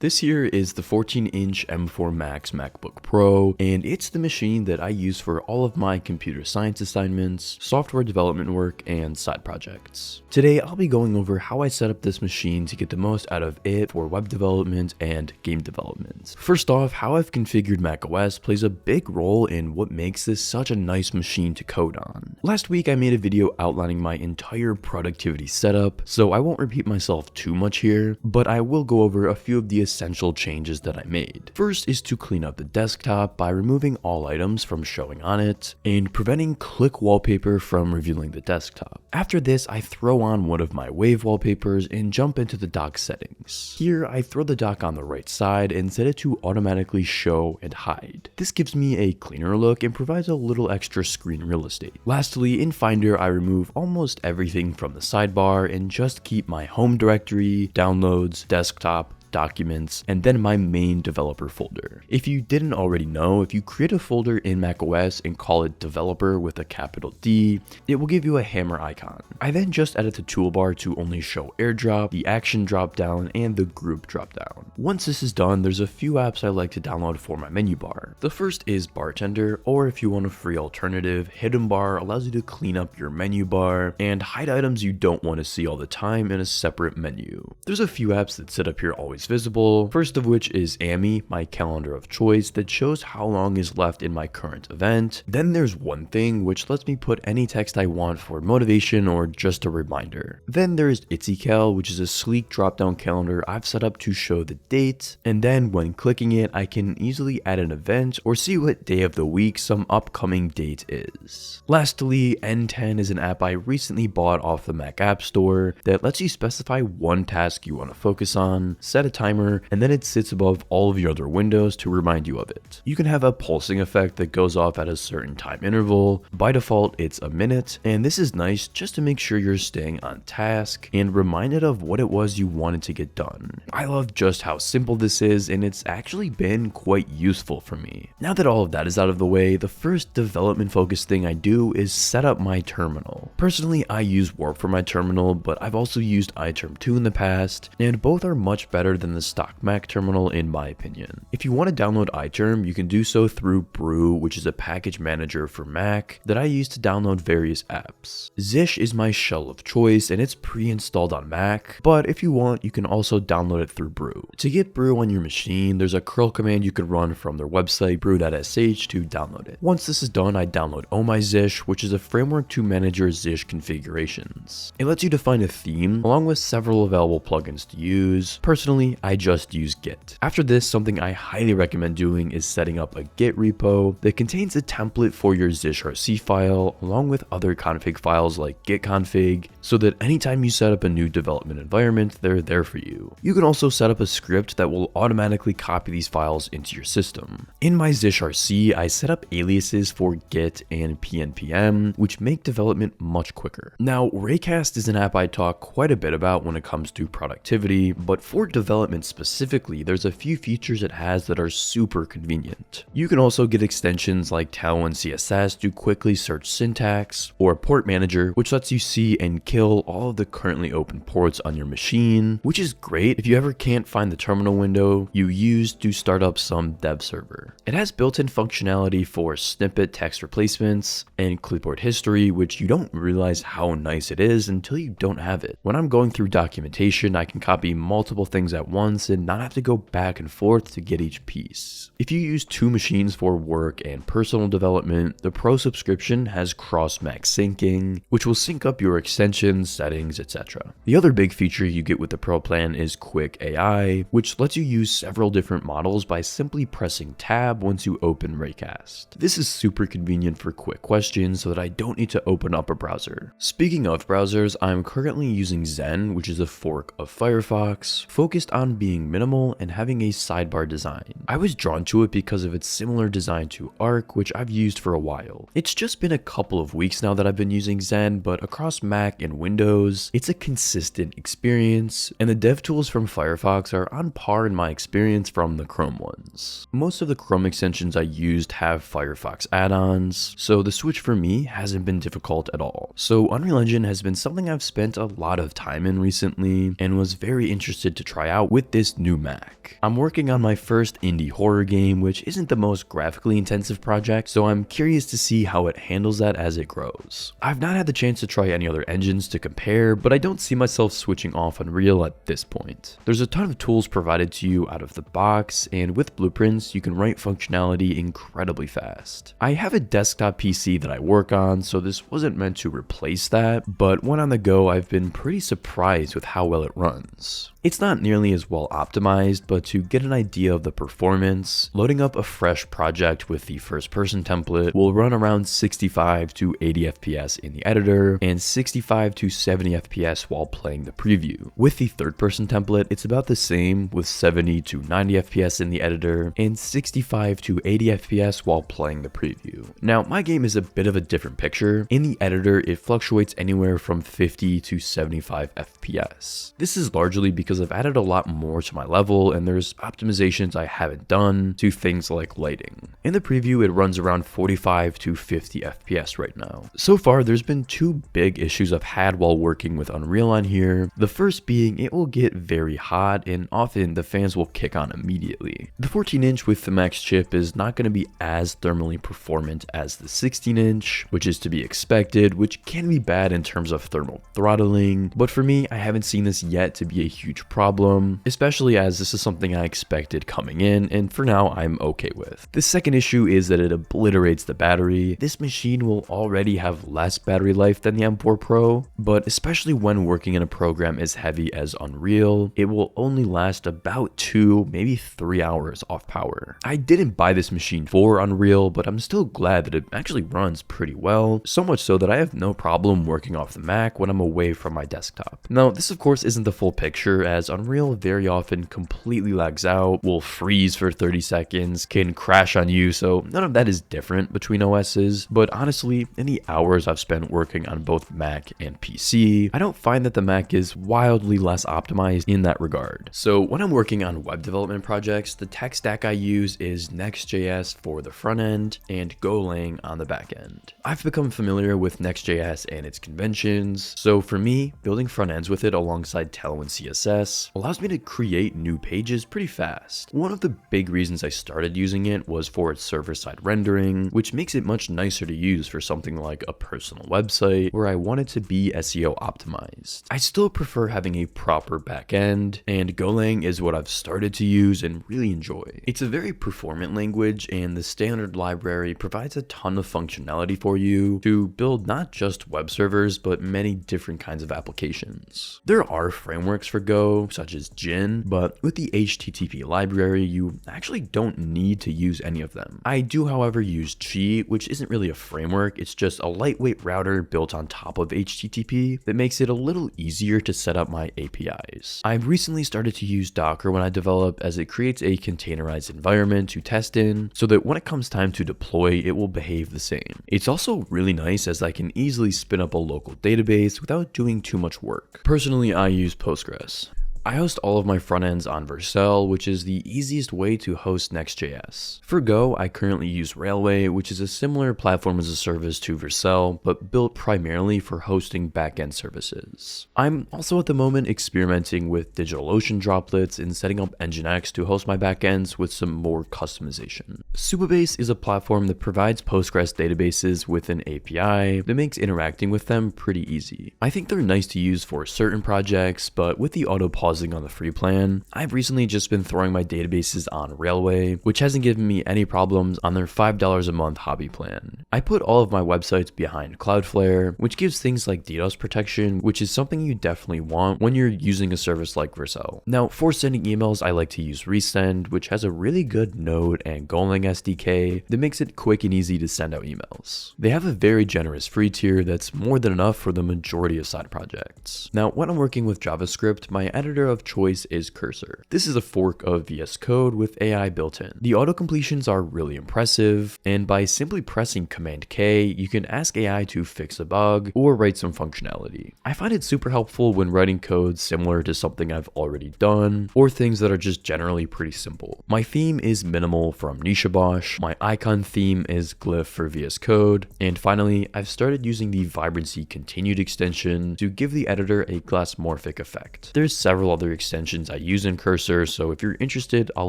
This here is the 14-inch M4 Max MacBook Pro, and it's the machine that I use for all of my computer science assignments, software development work, and side projects. Today, I'll be going over how I set up this machine to get the most out of it for web development and game development. First off, how I've configured macOS plays a big role in what makes this such a nice machine to code on. Last week, I made a video outlining my entire productivity setup, so I won't repeat myself too much here, but I will go over a few of the essential changes that I made. First is to clean up the desktop by removing all items from showing on it and preventing click wallpaper from revealing the desktop. After this, I throw on one of my wave wallpapers and jump into the dock settings. Here, I throw the dock on the right side and set it to automatically show and hide. This gives me a cleaner look and provides a little extra screen real estate. Lastly, in Finder, I remove almost everything from the sidebar and just keep my home directory, downloads, desktop, documents, and then my main developer folder. If you didn't already know, if you create a folder in macOS and call it developer with a capital D, it will give you a hammer icon. I then just edit the toolbar to only show AirDrop, the action dropdown, and the group dropdown. Once this is done, there's a few apps I like to download for my menu bar. The first is Bartender, or if you want a free alternative, Hidden Bar allows you to clean up your menu bar and hide items you don't want to see all the time in a separate menu. There's a few apps that sit up here always visible, first of which is Ami, my calendar of choice that shows how long is left in my current event. Then there's One Thing, which lets me put any text I want for motivation or just a reminder. Then there's ItzyCal, which is a sleek drop-down calendar I've set up to show the date, and then when clicking it, I can easily add an event or see what day of the week some upcoming date is. Lastly, N10 is an app I recently bought off the Mac App Store that lets you specify one task you want to focus on, set a timer, and then it sits above all of your other windows to remind you of it. You can have a pulsing effect that goes off at a certain time interval. By default, it's a minute, and this is nice just to make sure you're staying on task and reminded of what it was you wanted to get done. I love just how simple this is, and it's actually been quite useful for me. Now that all of that is out of the way, the first development focused thing I do is set up my terminal. Personally, I use Warp for my terminal, but I've also used iTerm2 in the past, and both are much better than the stock Mac terminal in my opinion. If you want to download iTerm, you can do so through Brew, which is a package manager for Mac that I use to download various apps. Zish is my shell of choice and it's pre-installed on Mac, but if you want, you can also download it through Brew. To get Brew on your machine, there's a curl command you can run from their website, brew.sh, to download it. Once this is done, I download OhmyZish, which is a framework to manage your Zish configurations. It lets you define a theme along with several available plugins to use. Personally, I just use Git. After this, something I highly recommend doing is setting up a Git repo that contains a template for your zishrc file along with other config files like gitconfig, so that anytime you set up a new development environment, they're there for you. You can also set up a script that will automatically copy these files into your system. In my zishrc, I set up aliases for git and pnpm, which make development much quicker. Now, Raycast is an app I talk quite a bit about when it comes to productivity, but for development specifically, there's a few features it has that are super convenient. You can also get extensions like Tailwind CSS to quickly search syntax, or Port Manager, which lets you see and kill all of the currently open ports on your machine, which is great if you ever can't find the terminal window you used to start up some dev server. It has built-in functionality for snippet text replacements and clipboard history, which you don't realize how nice it is until you don't have it. When I'm going through documentation, I can copy multiple things at once and not have to go back and forth to get each piece. If you use two machines for work and personal development, the Pro subscription has cross-Mac syncing, which will sync up your extensions, settings, etc. The other big feature you get with the Pro plan is Quick AI, which lets you use several different models by simply pressing Tab once you open Raycast. This is super convenient for quick questions so that I don't need to open up a browser. Speaking of browsers, I'm currently using Zen, which is a fork of Firefox, focused on being minimal and having a sidebar design. I was drawn to it because of its similar design to Arc, which I've used for a while. It's just been a couple of weeks now that I've been using Zen, but across Mac and Windows, it's a consistent experience, and the dev tools from Firefox are on par in my experience from the Chrome ones. Most of the Chrome extensions I used have Firefox add-ons, so the switch for me hasn't been difficult at all. So Unreal Engine has been something I've spent a lot of time in recently, and was very interested to try out out with this new Mac. I'm working on my first indie horror game, which isn't the most graphically intensive project, so I'm curious to see how it handles that as it grows. I've not had the chance to try any other engines to compare, but I don't see myself switching off Unreal at this point. There's a ton of tools provided to you out of the box, and with blueprints, you can write functionality incredibly fast. I have a desktop PC that I work on, so this wasn't meant to replace that, but when on the go, I've been pretty surprised with how well it runs. It's not nearly as well optimized, but to get an idea of the performance, loading up a fresh project with the first person template will run around 65 to 80 FPS in the editor and 65 to 70 FPS while playing the preview. With the third person template, it's about the same with 70 to 90 FPS in the editor and 65 to 80 FPS while playing the preview. Now, my game is a bit of a different picture. In the editor, it fluctuates anywhere from 50 to 75 FPS. This is largely because I've added a lot more to my level and there's optimizations I haven't done to things like lighting. In the preview, it runs around 45 to 50 FPS right now. So far, there's been two big issues I've had while working with Unreal on here. The first being it will get very hot and often the fans will kick on immediately. The 14-inch with the Max chip is not going to be as thermally performant as the 16-inch, which is to be expected, which can be bad in terms of thermal throttling, but for me, I haven't seen this yet to be a huge problem, especially as this is something I expected coming in, and for now I'm okay with. The second issue is that it obliterates the battery. This machine will already have less battery life than the M4 Pro, but especially when working in a program as heavy as Unreal, it will only last about 2, maybe 3 hours off power. I didn't buy this machine for Unreal, but I'm still glad that it actually runs pretty well, so much so that I have no problem working off the Mac when I'm away from my desktop. Now, this of course isn't the full picture, as Unreal very often completely lags out, will freeze for 30 seconds, can crash on you, so none of that is different between OSs, but honestly, in the hours I've spent working on both Mac and PC, I don't find that the Mac is wildly less optimized in that regard. So when I'm working on web development projects, the tech stack I use is Next.js for the front end and Golang on the back end. I've become familiar with Next.js and its conventions, so for me, building front ends with it alongside Tailwind CSS allows me to create new pages pretty fast. One of the big reasons I started using it was for its server-side rendering, which makes it much nicer to use for something like a personal website where I want it to be SEO optimized. I still prefer having a proper backend, and Golang is what I've started to use and really enjoy. It's a very performant language, and the standard library provides a ton of functionality for you to build not just web servers, but many different kinds of applications. There are frameworks for Go, such as Jin, but with the HTTP library, you actually don't need to use any of them. I do, however, use Qi, which isn't really a framework, it's just a lightweight router built on top of HTTP that makes it a little easier to set up my APIs. I've recently started to use Docker when I develop, as it creates a containerized environment to test in, so that when it comes time to deploy, it will behave the same. It's also really nice as I can easily spin up a local database without doing too much work. Personally, I use Postgres. I host all of my front ends on Vercel, which is the easiest way to host Next.js. For Go, I currently use Railway, which is a similar platform as a service to Vercel, but built primarily for hosting backend services. I'm also at the moment experimenting with DigitalOcean droplets and setting up Nginx to host my backends with some more customization. Supabase is a platform that provides Postgres databases with an API that makes interacting with them pretty easy. I think they're nice to use for certain projects, but with the auto pausing on the free plan, I've recently just been throwing my databases on Railway, which hasn't given me any problems on their $5 a month hobby plan. I put all of my websites behind Cloudflare, which gives things like DDoS protection, which is something you definitely want when you're using a service like Vercel. Now, for sending emails, I like to use Resend, which has a really good Node and Golang SDK that makes it quick and easy to send out emails. They have a very generous free tier that's more than enough for the majority of side projects. Now, when I'm working with JavaScript, my editor of choice is Cursor. This is a fork of VS Code with AI built in. The auto-completions are really impressive, and by simply pressing Command K, you can ask AI to fix a bug or write some functionality. I find it super helpful when writing code similar to something I've already done, or things that are just generally pretty simple. My theme is Minimal from Nishabosh, my icon theme is Glyph for VS Code, and finally, I've started using the Vibrancy Continued extension to give the editor a glassmorphic effect. There's several several other extensions I use in Cursor, so if you're interested, I'll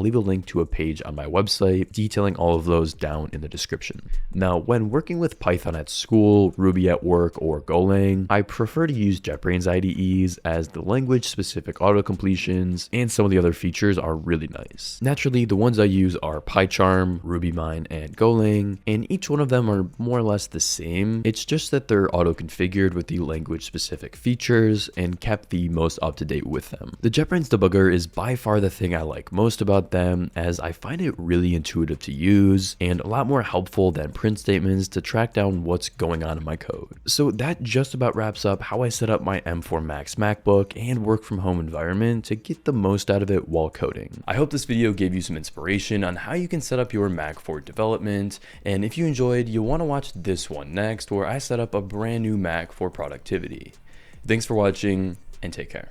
leave a link to a page on my website detailing all of those down in the description. Now, when working with Python at school, Ruby at work, or Golang, I prefer to use JetBrains IDEs as the language-specific autocompletions and some of the other features are really nice. Naturally, the ones I use are PyCharm, RubyMine, and Golang, and each one of them are more or less the same. It's just that they're auto-configured with the language-specific features and kept the most up-to-date with them. The JetBrains debugger is by far the thing I like most about them, as I find it really intuitive to use and a lot more helpful than print statements to track down what's going on in my code. So that just about wraps up how I set up my M4 Max MacBook and work from home environment to get the most out of it while coding. I hope this video gave you some inspiration on how you can set up your Mac for development, and if you enjoyed, you'll want to watch this one next where I set up a brand new Mac for productivity. Thanks for watching and take care.